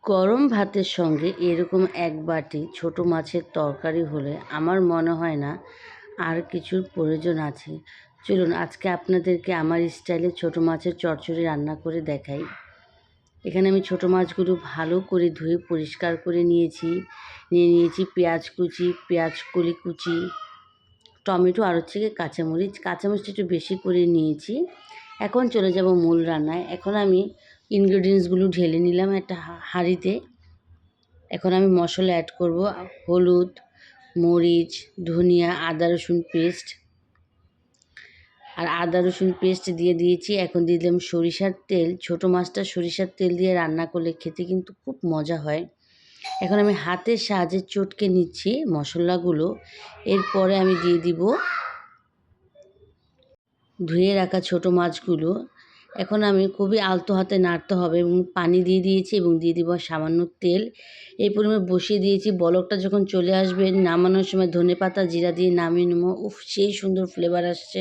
গরম ভাতের সঙ্গে এরকম এক বাটি ছোটো মাছের তরকারি হলে আমার মনে হয় না আর কিছুর প্রয়োজন আছে। চলুন আজকে আপনাদেরকে আমার স্টাইলে ছোটো মাছের চচ্চড়ি রান্না করে দেখাই। এখানে আমি ছোটো মাছগুলো ভালো করে ধুয়ে পরিষ্কার করে নিয়েছি পেঁয়াজ কুচি, পেঁয়াজ কলি কুচি, টমেটো আর হচ্ছে কাঁচামরিচটা একটু বেশি করে নিয়েছি। এখন চলে যাব মূল রান্নায়। এখন আমি ইনগ্রেডিয়েন্টসগুলো ঢেলে নিলাম একটা হাঁড়িতে। এখন আমি মশলা অ্যাড করব, হলুদ, মরিচ, ধনিয়া, আদা রসুন পেস্ট। আর আদা রসুন পেস্ট দিয়ে দিয়েছি। এখন দিয়ে দিলাম সরিষার তেল। ছোটো মাছটা সরিষার তেল দিয়ে রান্না করলে খেতে কিন্তু খুব মজা হয়। এখন আমি হাতের সাহায্যে চটকে নিচ্ছি মশলাগুলো। এরপরে আমি দিয়ে দিব ধুয়ে রাখা ছোটো মাছগুলো। এখন আমি খুবই আলতো হাতে নাড়তে হবে এবং পানি দিয়ে দিয়েছি এবং দিয়ে দিব সামান্য তেল। এই পরিমাণে বসিয়ে দিয়েছি। বলকটা যখন চলে আসবে নামানোর সময় ধনেপাতা জিরা দিয়ে নামিয়ে নেব। উফ, সেই সুন্দর ফ্লেভার আসছে।